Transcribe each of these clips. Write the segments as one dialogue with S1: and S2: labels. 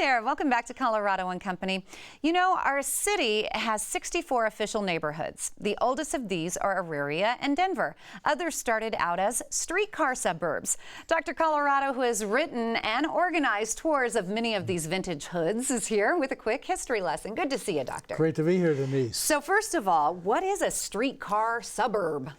S1: there, welcome back to Colorado and Company. You know, our city has 64 official neighborhoods. The oldest of these are Auraria and Denver. Others started out as streetcar suburbs. Dr. Colorado, who has written and organized tours of many of these vintage hoods, is here with a quick history lesson. Good to see you, Doctor.
S2: Great to be here, Denise.
S1: So first of all, what is a streetcar suburb?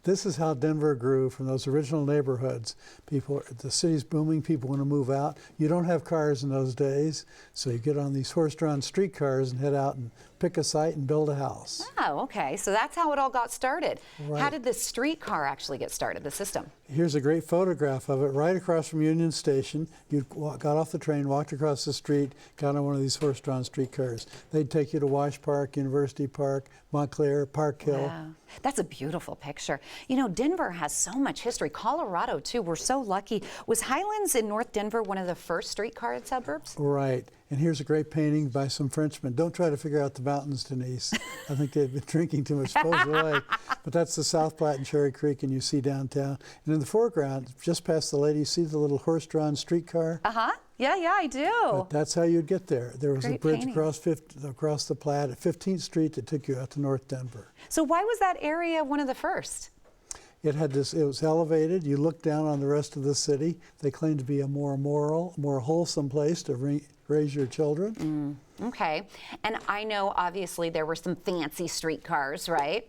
S2: This is how Denver grew from those original neighborhoods. The city's booming, people want to move out. You don't have cars in those days, so you get on these horse-drawn streetcars and head out and pick a site and build a house.
S1: Oh, okay. So that's how it all got started.
S2: Right.
S1: How did this streetcar actually get started, the system?
S2: Here's a great photograph of it right across from Union Station. You got off the train, walked across the street, got on one of these horse-drawn streetcars. They'd take you to Wash Park, University Park, Montclair, Park Hill.
S1: Wow. That's a beautiful picture. You know, Denver has so much history. Colorado, too. We're so lucky. Was Highlands in North Denver one of the first streetcar suburbs?
S2: Right. And here's a great painting by some Frenchmen. Don't try to figure out the mountains, Denise. I think they've been drinking too much Beaujolais. But that's the South Platte and Cherry Creek, and you see downtown. And in the foreground, just past the lady, you see the little horse-drawn streetcar?
S1: Uh-huh. Yeah, I do.
S2: But that's how you'd get there. There was
S1: Great
S2: a bridge
S1: painting.
S2: across the Platte at 15th Street that took you out to North Denver.
S1: So why was that area one of the first?
S2: It was elevated. You looked down on the rest of the city. They claimed to be a more moral, more wholesome place to raise your children.
S1: Okay. And I know, obviously, there were some fancy streetcars, right?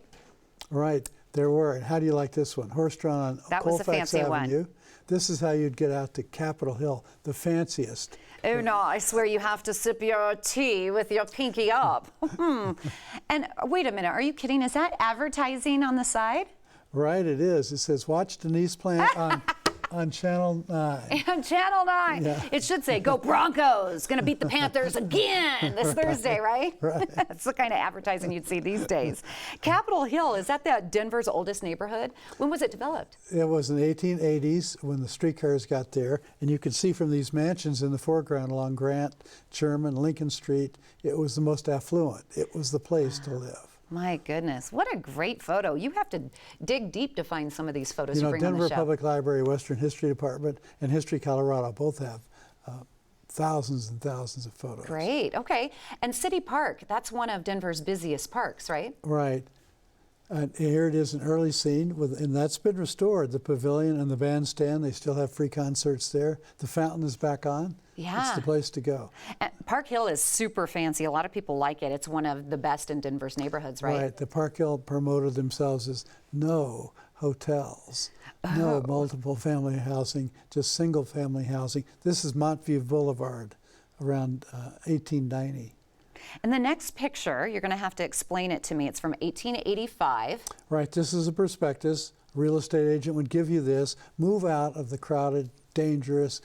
S2: Right, there were. And how do you like this one? Horse-drawn on
S1: That was a
S2: Colfax
S1: fancy
S2: Avenue.
S1: one.
S2: This is how you'd get out to Capitol Hill, the fanciest.
S1: Oh, no, I swear you have to sip your tea with your pinky up. And wait a minute, are you kidding? Is that advertising on the side?
S2: Right, it is. It says, watch Denise Plant on Channel 9.
S1: On Channel 9.
S2: Yeah.
S1: It should say, go Broncos, gonna beat the Panthers again this Thursday, right?
S2: Right.
S1: That's the kind of advertising you'd see these days. Capitol Hill, is that Denver's oldest neighborhood? When was it developed?
S2: It was in the 1880s when the streetcars got there, and you can see from these mansions in the foreground along Grant, Sherman, Lincoln Street, it was the most affluent. It was the place to live.
S1: My goodness, what a great photo. You have to dig deep to find some of these photos you bring
S2: Denver
S1: on the show.
S2: Public Library, Western History Department, and History Colorado both have thousands and thousands of photos.
S1: Great, okay. And City Park, that's one of Denver's busiest parks, right?
S2: Right. And here it is, an early scene, and that's been restored. The pavilion and the bandstand, they still have free concerts there. The fountain is back on.
S1: Yeah.
S2: It's the place to go.
S1: And Park Hill is super fancy. A lot of people like it. It's one of the best in Denver's neighborhoods, right?
S2: Right. The Park Hill promoted themselves as no hotels, no multiple family housing, just single family housing. This is Montview Boulevard around 1890.
S1: And the next picture, you're going to have to explain it to me. It's from 1885.
S2: Right. This is a prospectus. A real estate agent would give you this. Move out of the crowded, dangerous,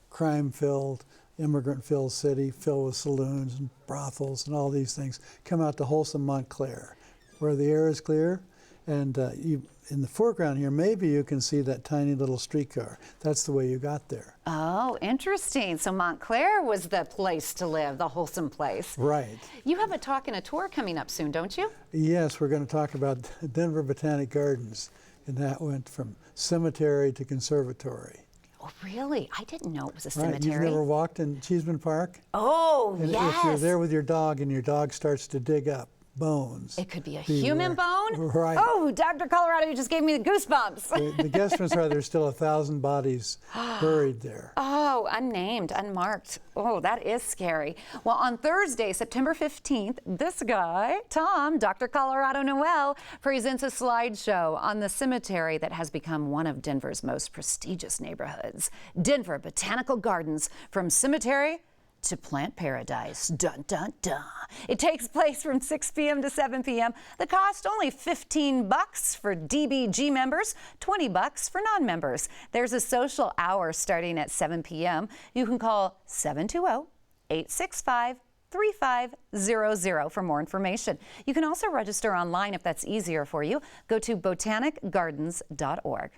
S2: crime-filled, immigrant-filled city, filled with saloons and brothels and all these things. Come out to wholesome Montclair, where the air is clear. And in the foreground here, maybe you can see that tiny little streetcar. That's the way you got there.
S1: Oh, interesting. So Montclair was the place to live, the wholesome place.
S2: Right.
S1: You have a talk and a tour coming up soon, don't you?
S2: Yes, we're going to talk about Denver Botanic Gardens. And that went from cemetery to conservatory.
S1: Oh, really? I didn't know it was a
S2: Right.
S1: cemetery.
S2: You've never walked in Cheeseman Park?
S1: Oh,
S2: And
S1: yes.
S2: if you're there with your dog and your dog starts to dig up bones.
S1: It could be a
S2: beware.
S1: human bone?
S2: Right.
S1: Oh, Dr. Colorado, you just gave me the goosebumps.
S2: The guesstimates are there's still 1,000 bodies buried there.
S1: Oh, unnamed, unmarked. Oh, that is scary. Well, on Thursday, September 15th, this guy, Tom, Dr. Colorado Noel, presents a slideshow on the cemetery that has become one of Denver's most prestigious neighborhoods. Denver Botanical Gardens, from cemetery to plant paradise. Dun, dun, dun. It takes place from 6 p.m. to 7 p.m. The cost only $15 for DBG members, $20 for non-members. There's a social hour starting at 7 p.m. You can call 720-865-3500 for more information. You can also register online if that's easier for you. Go to botanicgardens.org.